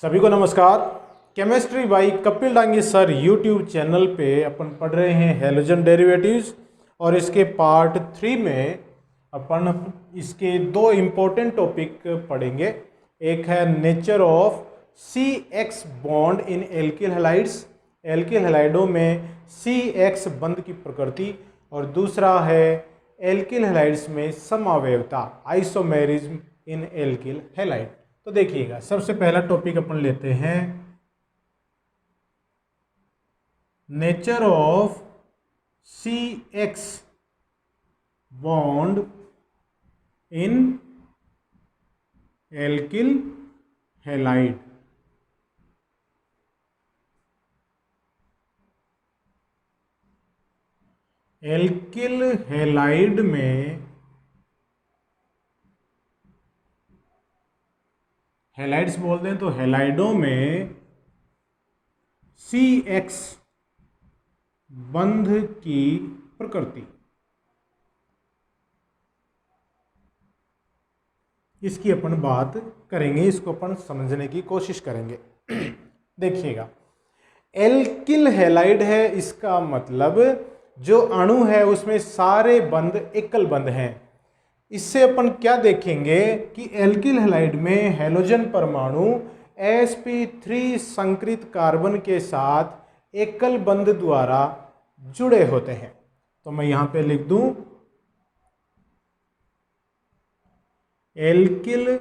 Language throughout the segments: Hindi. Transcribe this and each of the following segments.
सभी को नमस्कार। Chemistry by Kapil Dange sir YouTube channel पे अपन पढ़ रहे हैं हैलोजन डेरिवेटिव्स और इसके पार्ट 3 में अपन इसके दो इम्पोर्टेंट टॉपिक पढ़ेंगे। एक है nature of CX bond in alkyl halides, alkyl हैलाइडों में CX बंध की प्रकृति, और दूसरा है एल्किल हैलाइड्स में समावयवता, आइसोमेरिज्म इन एल्किल हैलाइड। तो देखिएगा, सबसे पहला टॉपिक अपन लेते हैं nature of CX bond in alkyl halide. Alkyl halide में हैलाइड्स बोलते हैं, तो हैलाइडों में CX बंध की प्रकृति, इसकी अपन बात करेंगे, इसको अपन समझने की कोशिश करेंगे। देखिएगा, एल्किल हैलाइड है, इसका मतलब जो अणु है उसमें सारे बंध एकल बंध हैं। इससे अपन क्या देखेंगे कि एल्किल हैलाइड में हैलोजन परमाणु sp3 संकृत कार्बन के साथ एकल बंध द्वारा जुड़े होते हैं। तो मैं यहां पे लिख दूं, एल्किल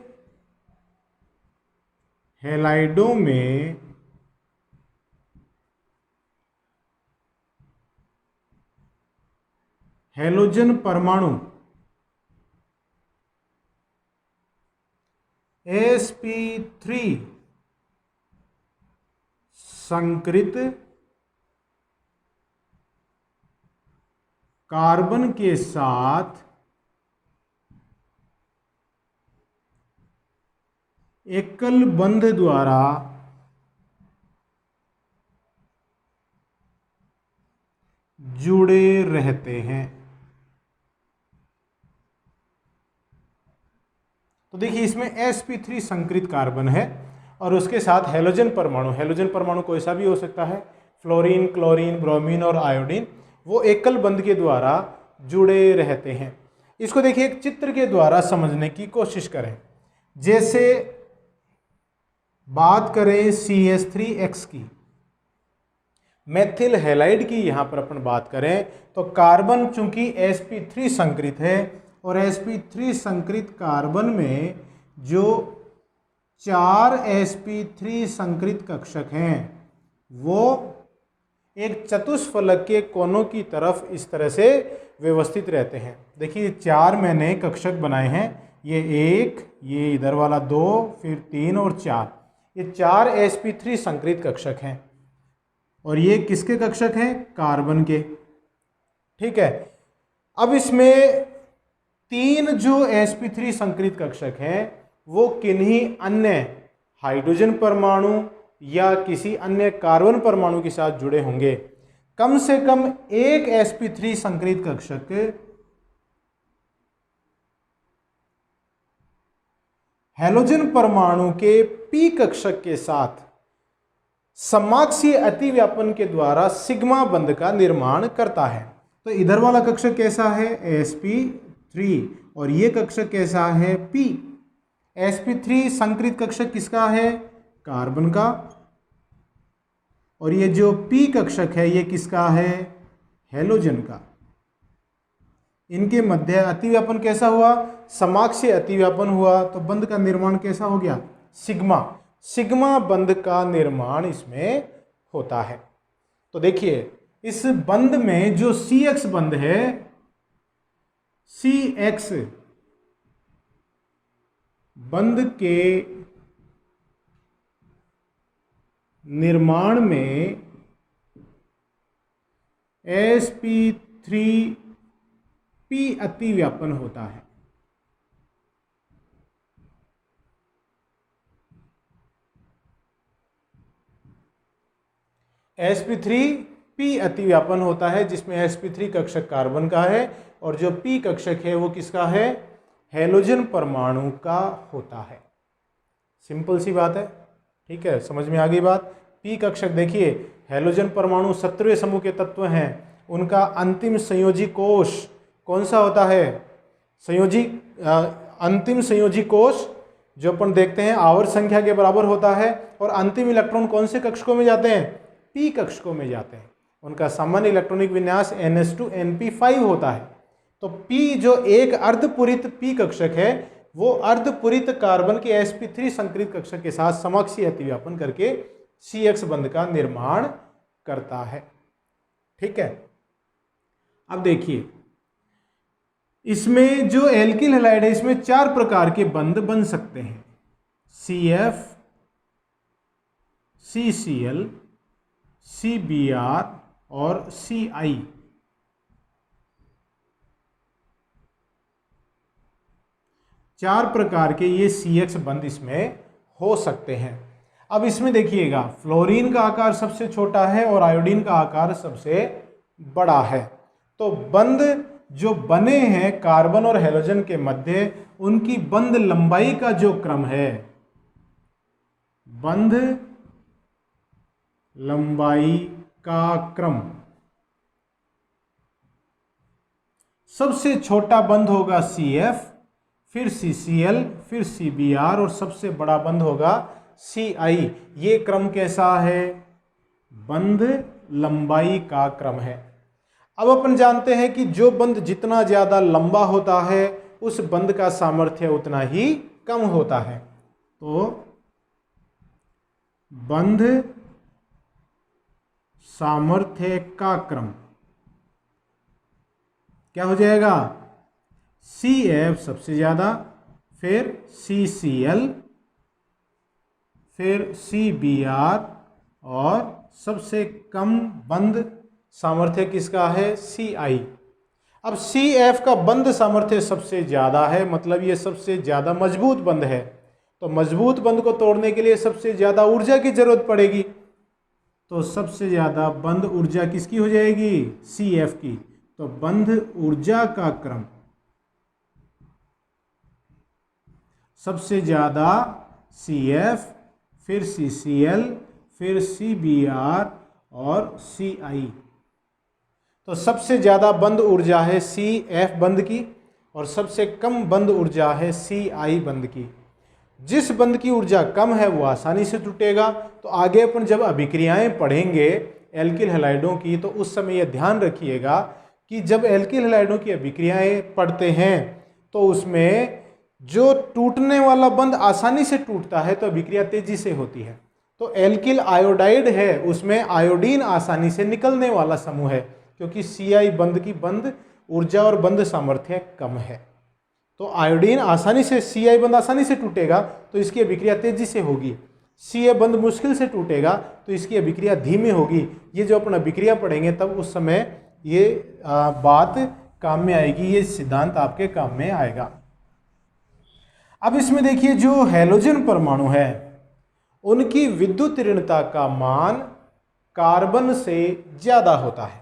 हैलाइडों में हैलोजन परमाणु sp3 संकृत कार्बन के साथ एकल बंध द्वारा जुड़े रहते हैं। तो देखिए, इसमें sp3 संकृत कार्बन है और उसके साथ हैलोजन परमाणु, हैलोजन परमाणु कोई सा भी हो सकता है, फ्लोरीन, क्लोरीन, ब्रोमीन और आयोडीन, वो एकल बंध के द्वारा जुड़े रहते हैं। इसको देखिए, एक चित्र के द्वारा समझने की कोशिश करें। जैसे बात करें CH3X की, मेथिल हैलाइड की यहां पर अपन बात करें, तो कार्बन चूंकि sp3 संकृत है और sp3 संकृत कार्बन में जो 4 sp3 संकृत कक्षक हैं वो एक चतुष्फलक के कोनों की तरफ इस तरह से व्यवस्थित रहते हैं। देखिए, 4 मैंने कक्षक बनाए हैं, ये 1, ये इधर वाला 2, फिर 3 और 4, ये 4 sp3 संकृत कक्षक हैं और ये किसके कक्षक हैं? कार्बन के। ठीक है, अब इसमें 3 जो sp3 संकृत कक्षक हैं वो किन्हीं अन्य हाइड्रोजन परमाणु या किसी अन्य कार्बन परमाणु के साथ जुड़े होंगे। कम से कम एक sp3 संकृत कक्षक हैलोजन परमाणु के p कक्षक के साथ समाक्षीय अतिव्यापन के द्वारा सिग्मा बंध का निर्माण करता है। तो इधर वाला कक्षक कैसा है? sp3, और ये कक्षक कैसा है? p। sp3 संकृत कक्षक किसका है? कार्बन का, और ये जो p कक्षक है ये किसका है? हैलोजन का। इनके मध्य अतिव्यापन कैसा हुआ? समाक्षीय अतिव्यापन हुआ, तो बंध का निर्माण कैसा हो गया? सिग्मा। सिग्मा बंध का निर्माण इसमें होता है। तो देखिए, इस बंध में जो CX बंध है, CX बंध के निर्माण में sp3p अतिव्यापन होता है। sp3p अतिव्यापन होता है जिसमें sp3 कक्षक कार्बन का है और जो p कक्षक है वो किसका है? हैलोजन परमाणु का होता है। सिंपल सी बात है, ठीक है, समझ में आ गई बात। पी कक्षक देखिए, हैलोजन परमाणु 17वें समूह के तत्व हैं, उनका अंतिम संयोजी कोष कौन सा होता है? संयोजी अंतिम संयोजी कोष जो अपन देखते हैं आवर्त संख्या के बराबर होता है, और अंतिम इलेक्ट्रॉन कौन से कक्षकों में जाते हैं? पी कक्षकों में जाते हैं। उनका सामान्य इलेक्ट्रॉनिक विन्यास NS2 NP5 होता है। तो P जो एक अर्धपूरित P कक्षक है, वो अर्धपूरित कार्बन के sp3 संकरित कक्षक के साथ समक्षीय अतिव्यापन करके CX बंध का निर्माण करता है। ठीक है, अब देखिए इसमें जो एल्किल हैलाइड है, इसमें 4 प्रकार के बंध बन सकते हैं, CF, CCl, CBr और CI। चार प्रकार के ये CX बंध इसमें हो सकते हैं। अब इसमें देखिएगा, फ्लोरीन का आकार सबसे छोटा है और आयोडीन का आकार सबसे बड़ा है। तो बंध जो बने हैं कार्बन और हैलोजन के मध्य, उनकी बंध लंबाई का जो क्रम है, बंध लंबाई का क्रम, सबसे छोटा बंध होगा CF, फिर CCl, फिर CBr और सबसे बड़ा बंध होगा CI। ये क्रम कैसा है? बंध लंबाई का क्रम है। अब अपन जानते हैं कि जो बंध जितना ज्यादा लंबा होता है, उस बंध का सामर्थ्य उतना ही कम होता है। तो बंध सामर्थ्य का क्रम क्या हो जाएगा? CF सबसे ज्यादा, फिर CCl, फिर CBr और सबसे कम बंध सामर्थ्य किसका है? CI। अब CF का बंध सामर्थ्य सबसे ज्यादा है, मतलब ये सबसे ज्यादा मजबूत बंध है। तो मजबूत बंध को तोड़ने के लिए सबसे ज्यादा ऊर्जा की जरूरत पड़ेगी। तो सबसे ज्यादा बंध ऊर्जा किसकी हो जाएगी? CF की। तो बंध ऊर्जा का क्रम सबसे ज्यादा CF, फिर CCl, फिर CBr और CI। तो सबसे ज्यादा बंध ऊर्जा है CF बंध की और सबसे कम बंध ऊर्जा है CI बंध की। जिस बंध की ऊर्जा कम है वो आसानी से टूटेगा। तो आगे अपन जब अभिक्रियाएं पढ़ेंगे एल्किल हैलाइडों की, तो उस समय यह ध्यान रखिएगा कि जब एल्किल हैलाइडों की अभिक्रियाएं पढ़ते हैं तो उसमें जो टूटने वाला बंध आसानी से टूटता है, तो अभिक्रिया तेजी से होती है। तो एल्किल आयोडाइड है, उसमें आयोडीन आसानी से निकलने वाला समूह है, क्योंकि CI बंध की बंध ऊर्जा और बंध सामर्थ्य कम है। तो आयोडीन आसानी से, CI बंध आसानी से टूटेगा तो इसकी अभिक्रिया तेजी से होगी। CA बंध मुश्किल से टूटेगा तो इसकी अभिक्रिया धीमे होगी। ये जो अपन अभिक्रिया पढ़ेंगे तब उस समय ये बात काम में आएगी, ये सिद्धांत आपके काम में आएगा। अब इसमें देखिए जो हैलोजन परमाणु है उनकी विद्युत ऋणता का मान कार्बन से ज्यादा होता है।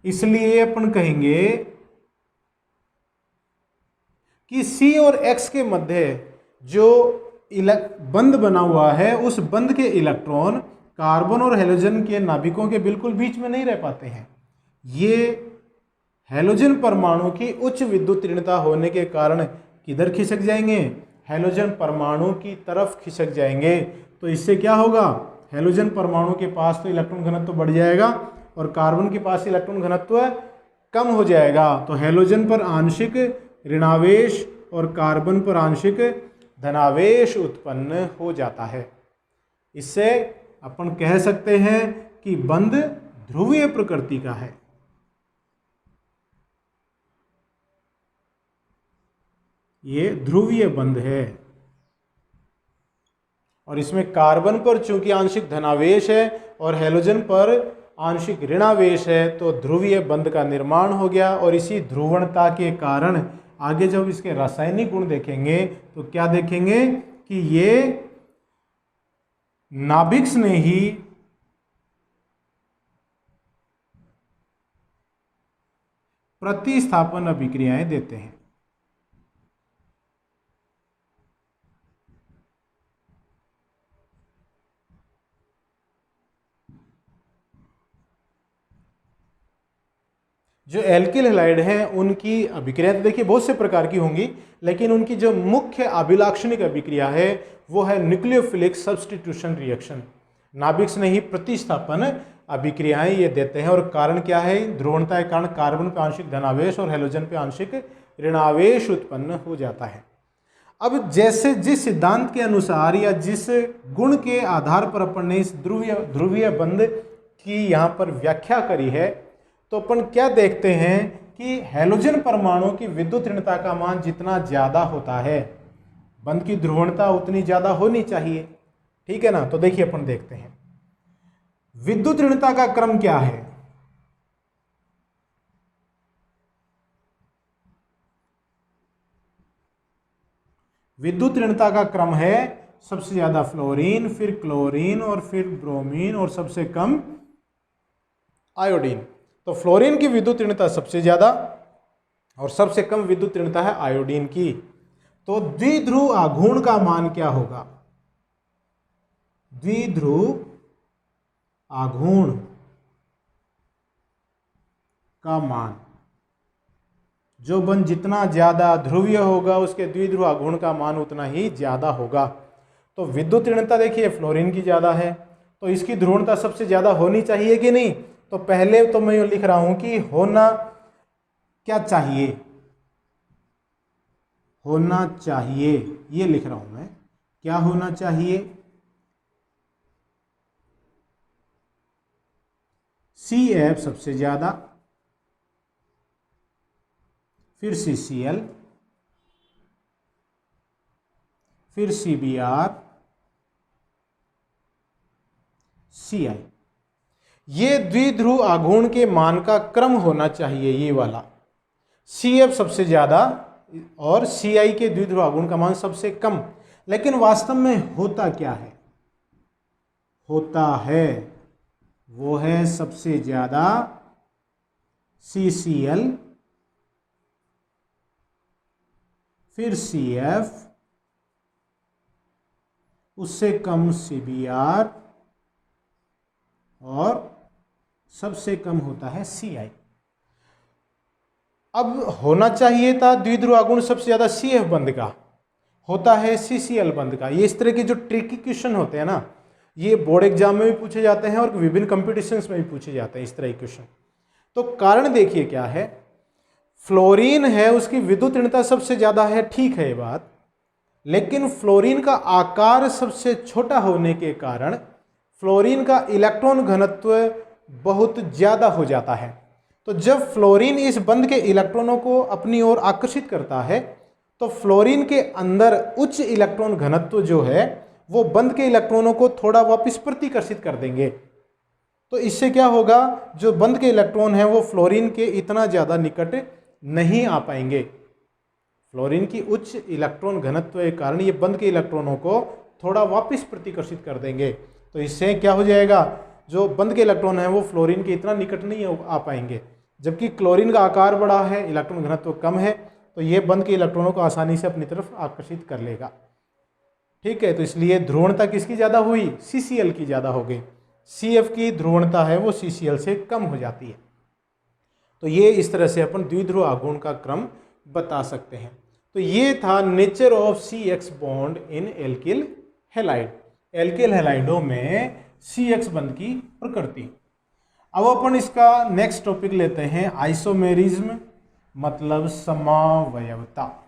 इसलिए अपन कहेंगे कि C और X के मध्य जो बंध बना हुआ है, उस बंध के इलेक्ट्रॉन कार्बन और हैलोजन के नाभिकों के बिल्कुल बीच में नहीं रह पाते हैं। ये हैलोजन परमाणु की उच्च विद्युत ऋणता होने के कारण किधर खिसक जाएंगे? हैलोजन परमाणु की तरफ खिसक जाएंगे। तो इससे क्या होगा? हैलोजन परमाणु के पास तो इलेक्ट्रॉन घनत्व बढ़ जाएगा और कार्बन के पास इलेक्ट्रॉन घनत्व कम हो जाएगा। तो हैलोजन पर आंशिक ऋणावेश और कार्बन पर आंशिक धनावेश उत्पन्न हो जाता है। इससे अपन कह सकते हैं कि बंध ध्रुवीय प्रकृति का है। ये ध्रुवीय बंध है और इसमें कार्बन पर चूंकि आंशिक धनावेश है और हैलोजन पर आंशिक ऋणावेश है, तो ध्रुवीय बंध का निर्माण हो गया। और इसी ध्रुवणता के कारण आगे जब इसके रासायनिक गुण देखेंगे तो क्या देखेंगे कि ये नाभिक स्नेही प्रतिस्थापन अभिक्रियाएं देते हैं। जो एल्किल हैलाइड हैं उनकी अभिक्रिया तो देखिए बहुत से प्रकार की होंगी, लेकिन उनकी जो मुख्य अभिलाक्षणिक अभिक्रिया है वो है न्यूक्लियोफिलिक सब्स्टिट्यूशन रिएक्शन। नाभिक नहीं प्रतिस्थापन अभिक्रियाएं ये देते हैं। और कारण क्या है? ध्रुवणता के कारण कार्बन पे आंशिक धनावेश और हैलोजन पे आंशिक ऋणावेश उत्पन्न हो जाता है। अब जैसे जिस सिद्धांत के अनुसार या जिस गुण के आधार पर अपन ने इस ध्रुवीय बंध की यहाँ पर व्याख्या करी है, तो अपन क्या देखते हैं कि हैलोजन परमाणु की विद्युत ऋणता का मान जितना ज्यादा होता है, बंध की ध्रुवणता उतनी ज्यादा होनी चाहिए। ठीक है ना? तो देखिए अपन देखते हैं विद्युत ऋणता का क्रम क्या है। विद्युत ऋणता का क्रम है सबसे ज्यादा फ्लोरीन, फिर क्लोरीन और फिर ब्रोमीन और सबसे कम आयोडीन। तो फ्लोरीन की विद्युत ऋणता सबसे ज्यादा और सबसे कम विद्युत ऋणता है आयोडीन की। तो द्विध्रुव आघूर्ण का मान क्या होगा? द्विध्रुव आघूर्ण का मान, जो बंध जितना ज्यादा ध्रुवीय होगा उसके द्विध्रुव आघूर्ण का मान उतना ही ज्यादा होगा। तो विद्युत ऋणता देखिए फ्लोरीन की ज्यादा है, तो इसकी ध्रुवणता सबसे ज्यादा होनी चाहिए कि नहीं? तो पहले तो मैं ये लिख रहा हूं कि होना क्या चाहिए, होना चाहिए, ये लिख रहा हूं मैं। क्या होना चाहिए? CF सबसे ज्यादा, फिर CCl, फिर CBr, Ci। ये द्विध्रुव आघूर्ण के मान का क्रम होना चाहिए, ये वाला। CF सबसे ज्यादा और Ci के द्विध्रुव आघूर्ण का मान सबसे कम। लेकिन वास्तव में होता क्या है? होता है वो है सबसे ज्यादा CCl, फिर CF, उससे कम CBr और सबसे कम होता है Ci। अब होना चाहिए था द्विध्रुव आघूर्ण सबसे ज्यादा CF बंध का, होता है CCl बंध का। ये इस तरह के जो ट्रिकी क्वेश्चन होते हैं ना, ये बोर्ड एग्जाम में भी पूछे जाते हैं और विभिन्न कंपटीशंस में भी पूछे जाते हैं इस तरह के क्वेश्चन। तो कारण देखिए क्या है, फ्लोरीन है उसकी विद्युत ऋणता सबसे ज्यादा है, ठीक है ये बात, लेकिन फ्लोरीन का आकार सबसे छोटा होने के कारण फ्लोरीन का इलेक्ट्रॉन घनत्व बहुत ज्यादा हो जाता है। तो जब फ्लोरीन इस बंध के इलेक्ट्रॉनों को अपनी ओर आकर्षित करता है, तो फ्लोरीन के अंदर उच्च इलेक्ट्रॉन घनत्व जो है वो बंध के इलेक्ट्रॉनों को थोड़ा वापस प्रतिकर्षित कर देंगे। तो इससे क्या होगा, जो बंध के इलेक्ट्रॉन हैं वो फ्लोरीन के इतना ज्यादा निकट नहीं आ पाएंगे। फ्लोरीन की उच्च इलेक्ट्रॉन घनत्व के कारण ये बंध के इलेक्ट्रॉनों को थोड़ा वापस प्रतिकर्षित कर देंगे। तो इससे क्या हो जाएगा, जो बंध के इलेक्ट्रॉन हैं वो फ्लोरीन के इतना निकट नहीं आ पाएंगे। जबकि क्लोरीन का आकार बड़ा है, इलेक्ट्रॉन घनत्व कम है, तो ये बंध के इलेक्ट्रॉनों को आसानी से अपनी तरफ आकर्षित कर लेगा। ठीक है, तो इसलिए ध्रुवणता किसकी ज़्यादा हुई? CCl की ज़्यादा हो गई। CF की ध्रुवणता है वो CCl से कम हो जाती है। तो ये इस तरह से अपन द्विध्रुव आघूर्ण का क्रम बता सकते हैं। तो ये था nature of CX bond in alkyl halide. Alkyl हैलाइडों में CX बंध की प्रकृति। अब अपन इसका नेक्स्ट टॉपिक लेते हैं, आइसोमेरिज्म मतलब समावयवता।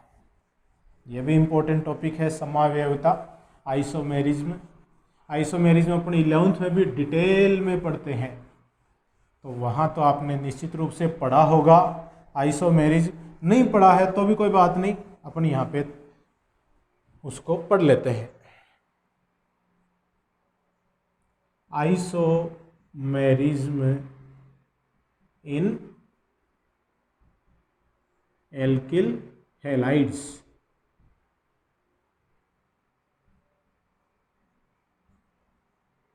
यह भी इंपॉर्टेंट टॉपिक है, समावयवता, आइसोमेरिज्म। आइसोमेरिज्म अपन 11th में भी डिटेल में पढ़ते हैं, तो वहाँ तो आपने निश्चित रूप से पढ़ा होगा। आइसोमेरिज्म नहीं पढ़ा है तो भी कोई बात नहीं, अपन यहाँ पे उसको पढ़ लेते हैं। Isomerism in alkyl halides.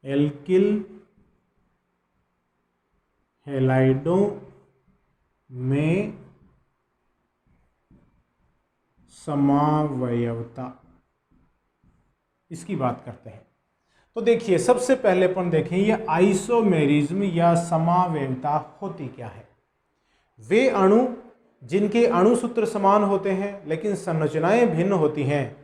Alkyl हैलाइडों में समावयवता, इसकी बात करते हैं। तो देखिए सबसे पहले अपन देखें ये आइसोमेरिज्म या समावयवता होती क्या है। वे अणु जिनके अणुसूत्र समान होते हैं लेकिन संरचनाएं भिन्न होती हैं,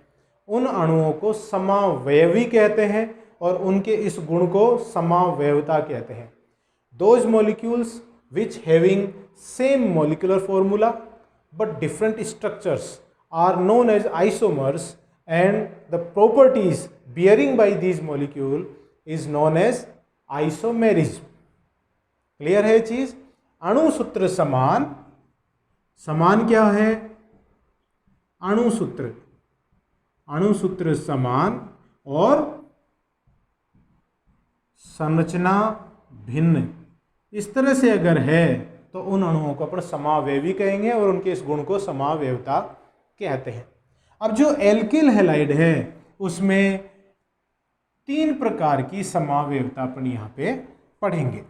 उन अणुओं को समावयवी कहते हैं और उनके इस गुण को समावयवता कहते हैं। Those molecules which having same molecular formula but different structures are known as isomers, and the properties bearing by these molecule is known as isomerism. Clear है चीज? अणुसूत्र समान, समान क्या है? अणुसूत्र, अणुसूत्र समान और संरचना भिन्न, इस तरह से अगर है तो उन अणुओं को अपन समावयवी कहेंगे और उनके इस गुण को समावयवता कहते हैं। अब जो एल्किल हैलाइड है उसमें 3 प्रकार की समावयवता अपन यहाँ पे पढ़ेंगे।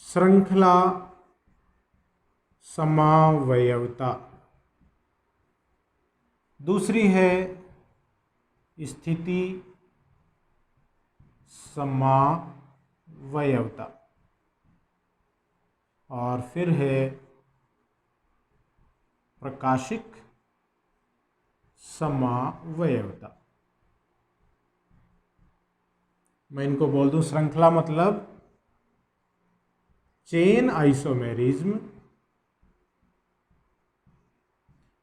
श्रृंखला समावयवता, दूसरी है स्थिति समावयवता, और फिर है प्रकाशिक समावयवता। मैं इनको बोल दूं, श्रृंखला मतलब चेन आइसोमेरिज्म,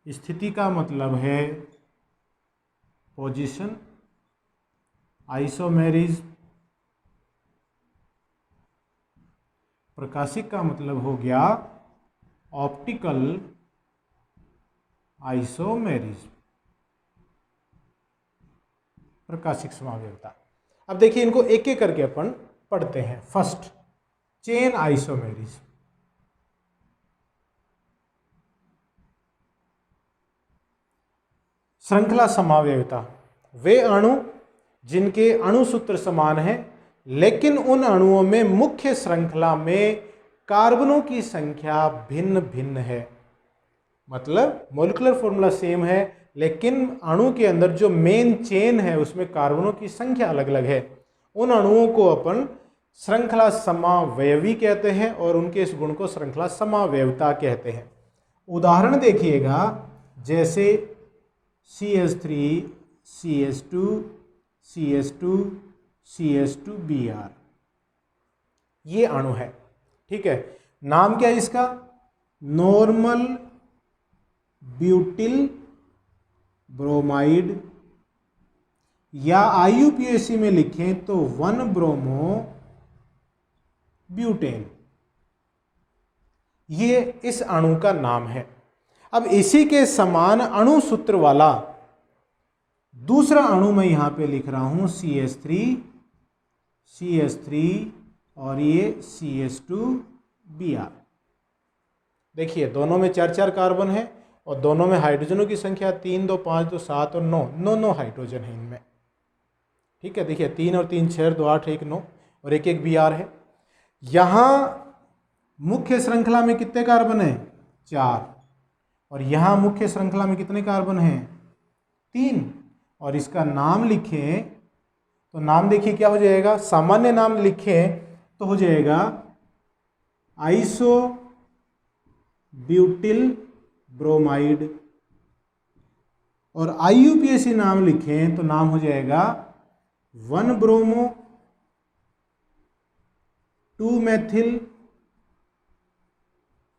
स्थिति का मतलब है पोजीशन आइसोमेरिज्म, प्रकाशिक का मतलब हो गया ऑप्टिकल आइसोमेरिज्म, प्रकाशिक समावयवता। अब देखिए इनको एक एक करके अपन पढ़ते हैं। First, chain isomerism. श्रृंखला समावयवता, वे अणु जिनके अणुसूत्र समान हैं लेकिन उन अणुओं में मुख्य श्रृंखला में कार्बनों की संख्या भिन्न भिन्न है। मतलब मॉलिक्यूलर फॉर्मूला सेम है लेकिन अणु के अंदर जो मेन चेन है उसमें कार्बनों की संख्या अलग अलग है। उन अणुओं को अपन श्रृंखला समावयवी कहते हैं और उनके इस गुण को श्रृंखला समावयवता कहते हैं। उदाहरण देखिएगा, जैसे CH3 CH2 CH2 CH2Br, ये अणु है, ठीक है। नाम क्या है इसका? नॉर्मल ब्यूटिल ब्रोमाइड, या IUPAC में लिखें तो 1 ब्रोमो ब्यूटेन, ये इस अणु का नाम है। अब इसी के समान अणु सूत्र वाला दूसरा अणु मैं यहां पे लिख रहा हूं CH3 और ये CH2Br। देखिए दोनों में 4-4 कार्बन है और दोनों में हाइड्रोजनों की संख्या 3 2 5 2 7 और 9 हाइड्रोजन है इनमें, ठीक है। देखिए 3 और 3 6 2 8 1 9 और एक Br है। यहाँ मुख्य श्रृंखला में कितने कार्बन हैं? 4, और यहाँ मुख्य श्रृंखला में कितने कार्बन हैं? 3, और इसका नाम लिखें तो नाम देखिए क्या हो जाएगा? सामान्य नाम लिखें तो हो जाएगा आइसो ब्यूटिल ब्रोमाइड, और IUPAC नाम लिखें तो नाम हो जाएगा 1 ब्रोमो 2 मेथिल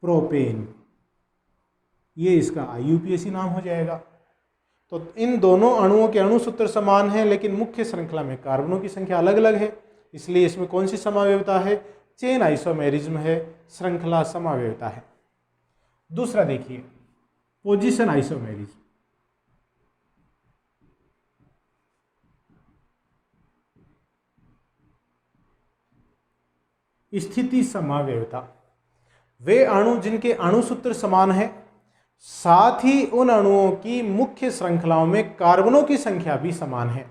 प्रोपेन, ये इसका IUPAC नाम हो जाएगा। तो इन दोनों अणुओं के अणुसूत्र समान हैं लेकिन मुख्य श्रृंखला में कार्बनों की संख्या अलग अलग है, इसलिए इसमें कौन सी समावयवता है? चेन आइसोमेरिज्म है, श्रृंखला समावयवता है। दूसरा देखिए, पोजीशन आइसोमेरिज्म। स्थिति समावयवता, वे अणु जिनके अणुसूत्र समान हैं साथ ही उन अणुओं की मुख्य श्रृंखलाओं में कार्बनों की संख्या भी समान है,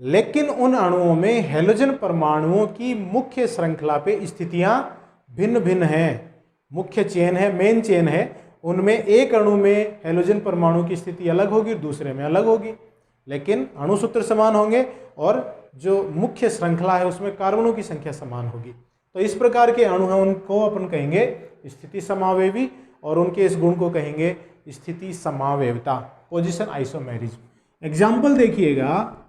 लेकिन उन अणुओं में हैलोजन परमाणुओं की मुख्य श्रृंखला पे स्थितियां भिन्न भिन्न हैं। मुख्य चेन है, मेन चेन है, उनमें एक अणु में हैलोजन परमाणु की स्थिति अलग होगी, दूसरे में अलग होगी, लेकिन अणुसूत्र समान होंगे और जो मुख्य श्रृंखला है उसमें कार्बनों की संख्या समान होगी। तो इस प्रकार के अणु हैं उनको अपन कहेंगे स्थिति समावेवी, और उनके इस गुण को कहेंगे स्थिति समावेवता, पोजीशन आइसोमेरिज्म। एग्जाम्पल देखिएगा,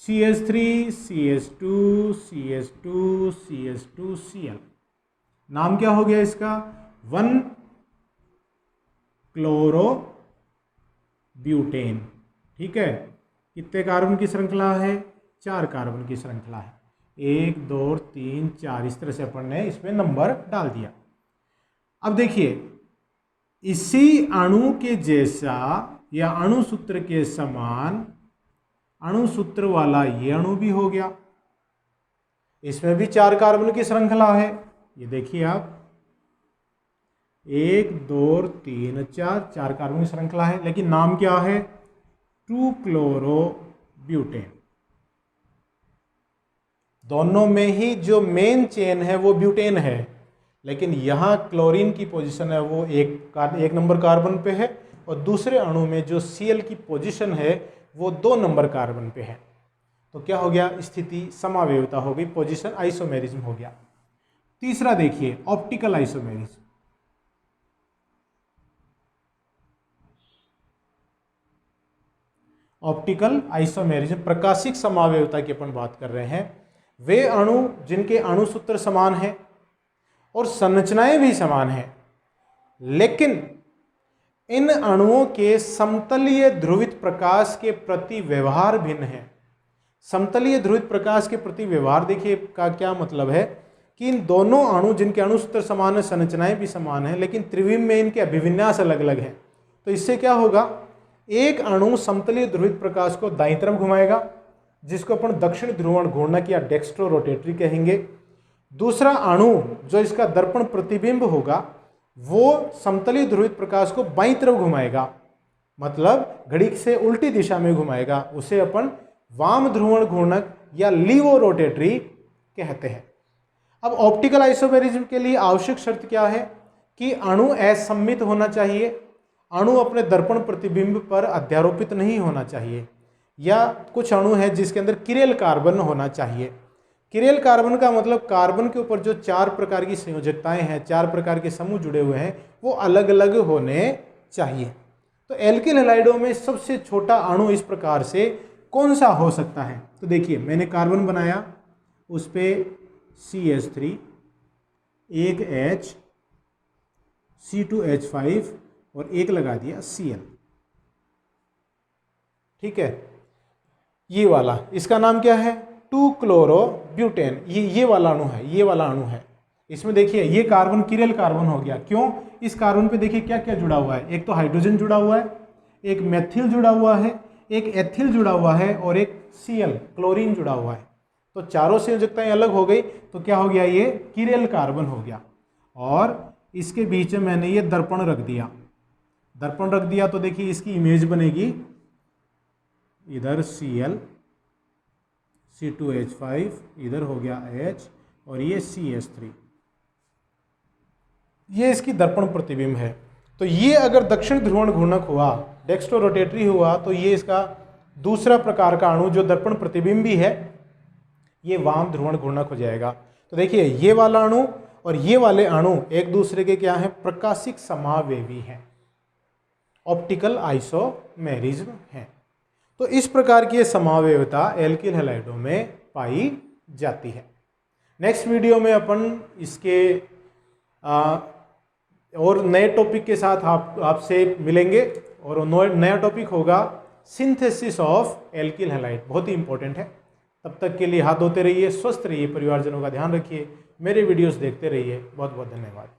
CH3 CH2 CH2 CH2 Cl, नाम क्या हो गया इसका, 1 क्लोरो ब्यूटेन। ठीक है, कितने कार्बन की श्रृंखला है, 4 कार्बन की श्रृंखला है, 1 2 3 4, इस तरह से अपन ने इसमें नंबर डाल दिया। अब देखिए, इसी अणु के जैसा या अणु सूत्र के समान अणु सूत्र वाला ये अणु भी हो गया, इसमें भी 4 कार्बन की श्रृंखला है। ये देखिए आप, 1 2 3 4, 4 कार्बन की श्रृंखला है, लेकिन नाम क्या है, 2 क्लोरो ब्यूटेन। दोनों में ही जो मेन चेन है वो ब्यूटेन है, लेकिन यहाँ क्लोरीन की पोजीशन है वो एक नंबर कार्बन पे है, और दूसरे अणु में जो Cl की पोजीशन है वो 2 नंबर कार्बन पे है। तो क्या हो गया, स्थिति समावेवता हो गई, पोजीशन आइसोमेरिज्म हो गया। तीसरा देखिए, ऑप्टिकल आइसोमेरिज्म। ऑप्टिकल आइसोमेरिज्म, प्रकाशिक समावेवता की अपन बात कर रहे हैं। वे अणु जिनके अणु सूत्र समान हैं और संरचनाएं भी समान हैं, लेकिन इन अणुओं के समतलीय ध्रुवित प्रकाश के प्रति व्यवहार भिन्न है। समतलीय ध्रुवित प्रकाश के प्रति व्यवहार देखिए का क्या मतलब है कि इन दोनों अणु जिनके अणु सूत्र समान है, संरचनाएं भी समान हैं, लेकिन त्रिविम में इनके अभिविन्यास अलग अलग हैं। तो इससे क्या होगा, एक अणु समतलीय ध्रुवित प्रकाश को दाईं तरफ घुमाएगा, जिसको अपन दक्षिण ध्रुवण घूर्णक या डेक्स्ट्रो रोटेटरी कहेंगे। दूसरा अणु जो इसका दर्पण प्रतिबिंब होगा वो समतलीय ध्रुवित प्रकाश को बाईं तरफ घुमाएगा, मतलब घड़ी से उल्टी दिशा में घुमाएगा, उसे अपन वाम ध्रुवण घूर्णक या लीवो रोटेटरी कहते हैं। अब ऑप्टिकल आइसोमेरिज्म के लिए आवश्यक शर्त क्या है कि अणु असममित होना चाहिए, अणु अपने दर्पण प्रतिबिंब पर अध्यारोपित नहीं होना चाहिए, या कुछ अणु है जिसके अंदर किरेल कार्बन होना चाहिए। किरेल कार्बन का मतलब कार्बन के ऊपर जो 4 प्रकार की संयोजकताएं हैं, 4 प्रकार के समूह जुड़े हुए हैं, वो अलग अलग होने चाहिए। तो एल्किल हैलाइडों में सबसे छोटा अणु इस प्रकार से कौन सा हो सकता है, तो देखिए मैंने कार्बन बनाया, उस पर CH3, एक H, C2H5 और एक लगा दिया Cl। ठीक है, ये वाला, इसका नाम क्या है, 2 क्लोरो ब्यूटेन। ये वाला अणु है, ये वाला अणु है। इसमें देखिए ये कार्बन किरेल कार्बन हो गया। क्यों, इस कार्बन पे देखिए क्या क्या जुड़ा हुआ है, एक तो हाइड्रोजन जुड़ा हुआ है, एक मेथिल जुड़ा हुआ है, एक एथिल जुड़ा हुआ है, और एक Cl क्लोरीन जुड़ा हुआ है। तो चारों संयोजकताएं अलग हो गई, तो क्या हो गया, ये किरेल कार्बन हो गया। और इसके बीच में मैंने ये दर्पण रख दिया, दर्पण रख दिया तो देखिए इसकी इमेज बनेगी, इधर Cl, C2H5, इधर हो गया H, और ये CH3, ये इसकी दर्पण प्रतिबिंब है। तो ये अगर दक्षिण ध्रुवण घूर्णक हुआ, डेक्स्ट्रो रोटेटरी हुआ, तो ये इसका दूसरा प्रकार का अणु जो दर्पण प्रतिबिंबी है, ये वाम ध्रुवण घूर्णक हो जाएगा। तो देखिए ये वाला अणु और ये वाले अणु एक दूसरे के क्या हैं, प्रकाशिक समावेवी हैं, ऑप्टिकल आइसोमेरिज्म है। तो इस प्रकार की समावेवता एल्किल हैलाइडों में पाई जाती है। नेक्स्ट वीडियो में अपन इसके और नए टॉपिक के साथ आपसे मिलेंगे, और नया टॉपिक होगा सिंथेसिस ऑफ एल्किल हैलाइड, बहुत ही इंपॉर्टेंट है। तब तक के लिए हाथ धोते रहिए, स्वस्थ रहिए, परिवारजनों का ध्यान रखिए, मेरे वीडियोस देखते रहिए। बहुत बहुत धन्यवाद।